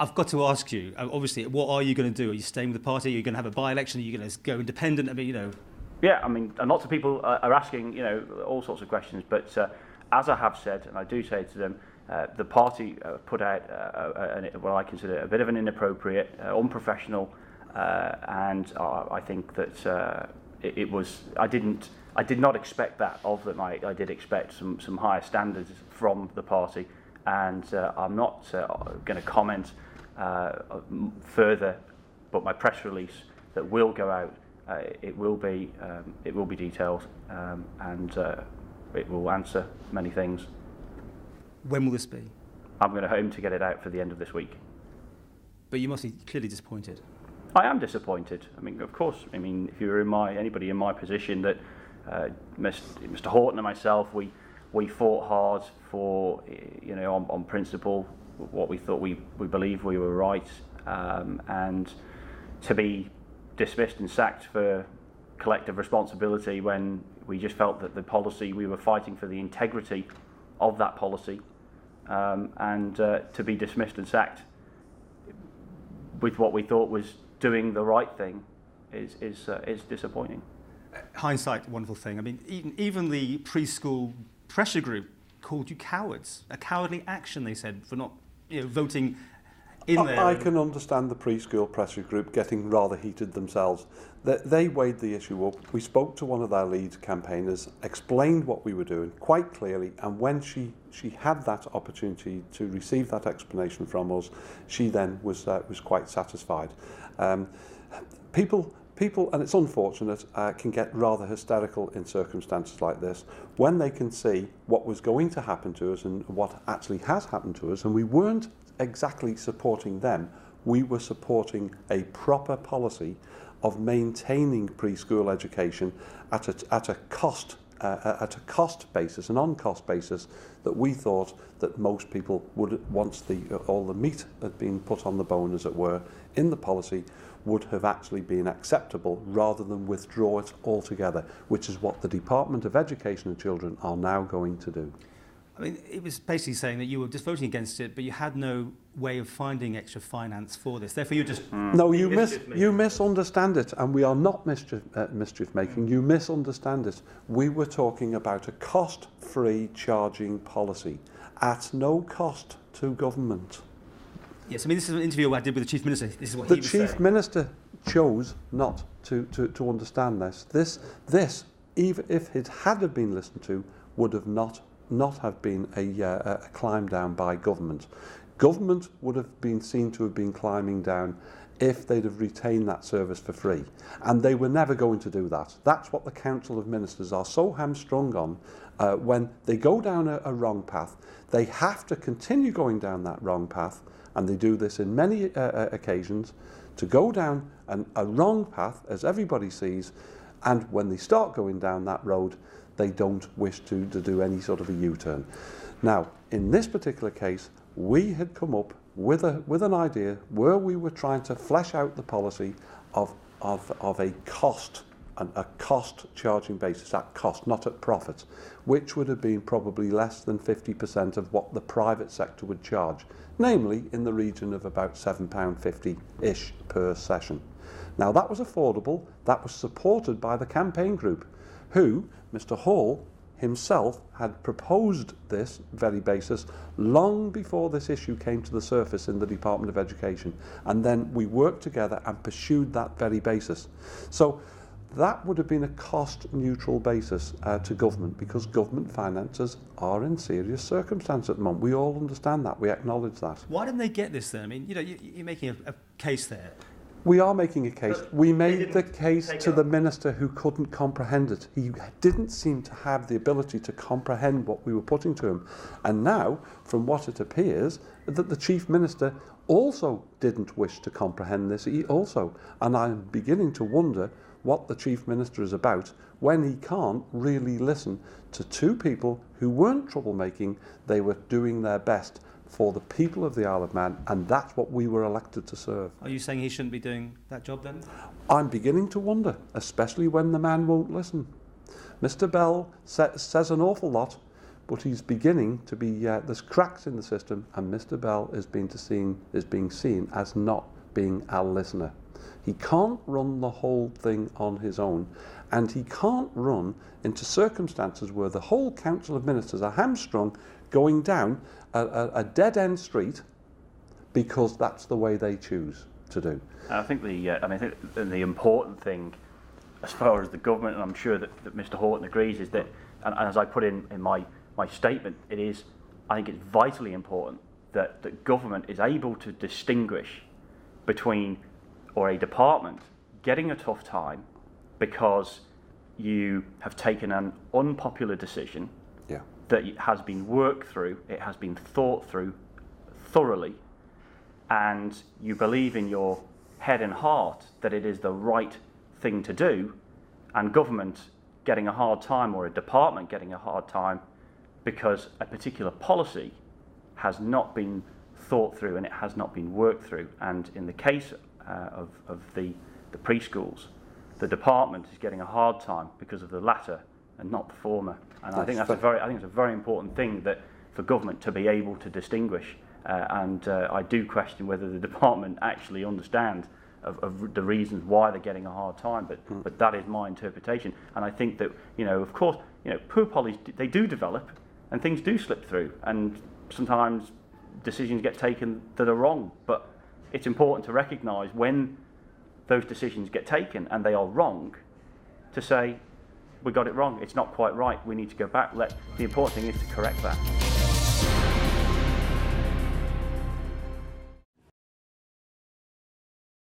I've got to ask you, obviously, what are you going to do? Are you staying with the party? Are you going to have a by-election? Are you going to go independent? I mean, Yeah, I mean, and lots of people are asking, all sorts of questions. But as I have said, and I do say to them, the party put out what I consider a bit of an inappropriate, unprofessional, and I think that it was. I did not expect that of them. I did expect some higher standards from the party, and I'm not going to comment further. But my press release that will go out. It will be detailed, and it will answer many things. When will this be? I'm going to aim to get it out for the end of this week. But you must be clearly disappointed. I am disappointed. I mean, of course. I mean, if you were anybody in my position, that Mr. Houghton and myself, we fought hard for, on principle, what we thought we believed we were right, and to be dismissed and sacked for collective responsibility when we just felt that the policy, we were fighting for the integrity of that policy, and to be dismissed and sacked with what we thought was doing the right thing is disappointing. Hindsight, wonderful thing. I mean, even the preschool pressure group called you cowards. A cowardly action, they said, for not voting in there. I can understand the preschool pressure group getting rather heated themselves. They weighed the issue up. We spoke to one of their lead campaigners, explained what we were doing quite clearly, and when she had that opportunity to receive that explanation from us, she then was quite satisfied. People, and it's unfortunate, can get rather hysterical in circumstances like this when they can see what was going to happen to us and what actually has happened to us, and we weren't exactly supporting them. We were supporting a proper policy of maintaining preschool education at a cost basis, an on-cost basis, that we thought that most people would, once all the meat had been put on the bone, as it were, in the policy, would have actually been acceptable rather than withdraw it altogether, which is what the Department of Education and Children are now going to do. I mean, it was basically saying that you were just voting against it, but you had no way of finding extra finance for this. Therefore, you just... No, you misunderstand it, and we are not mischief making. You misunderstand it. We were talking about a cost-free charging policy at no cost to government. Yes, I mean, this is an interview I did with the Chief Minister. This is what he was saying. The Chief Minister chose not to understand this. This, even if it had been listened to, would have not have been a climb down by government. Government would have been seen to have been climbing down if they'd have retained that service for free. And they were never going to do that. That's what the Council of Ministers are so hamstrung on. When they go down a wrong path, they have to continue going down that wrong path, and they do this in many occasions, to go down a wrong path, as everybody sees, and when they start going down that road, they don't wish to do any sort of a U-turn. Now, in this particular case, we had come up with an idea where we were trying to flesh out the policy of a cost charging basis, at cost, not at profit, which would have been probably less than 50% of what the private sector would charge, namely in the region of about £7.50-ish per session. Now, that was affordable, that was supported by the campaign group, who, Mr. Hall himself, had proposed this very basis long before this issue came to the surface in the Department of Education, and then we worked together and pursued that very basis. So that would have been a cost-neutral basis to government, because government finances are in serious circumstance at the moment. We all understand that, we acknowledge that. Why didn't they get this then? I mean, you're making a case there. We are making a case. We made the case to the minister, who couldn't comprehend it. He didn't seem to have the ability to comprehend what we were putting to him. And now, from what it appears, that the Chief Minister also didn't wish to comprehend this also. And I'm beginning to wonder what the Chief Minister is about when he can't really listen to two people who weren't troublemaking. They were doing their best for the people of the Isle of Man, and that's what we were elected to serve. Are you saying he shouldn't be doing that job then? I'm beginning to wonder, especially when the man won't listen. Mr. Bell says an awful lot, but he's beginning to be, there's cracks in the system, and Mr. Bell is being seen as not being a listener. He can't run the whole thing on his own, and he can't run into circumstances where the whole Council of Ministers are hamstrung going down a dead-end street because that's the way they choose to do. And I think the important thing, as far as the government, and I'm sure that Mr. Houghton agrees, is that, and as I put in my statement, I think it's vitally important that government is able to distinguish between, or a department getting a tough time because you have taken an unpopular decision that has been worked through, it has been thought through thoroughly, and you believe in your head and heart that it is the right thing to do, and government getting a hard time, or a department getting a hard time because a particular policy has not been thought through and it has not been worked through. And in the case of the preschools, the department is getting a hard time because of the latter and not the former. And I think it's a very important thing that for government to be able to distinguish. And I do question whether the department actually understands of the reasons why they're getting a hard time, but that is my interpretation. And I think that, of course, poor policies, they do develop and things do slip through, and sometimes decisions get taken that are wrong, but it's important to recognise when those decisions get taken and they are wrong, to say, we got it wrong, it's not quite right, we need to go back. The important thing is to correct that.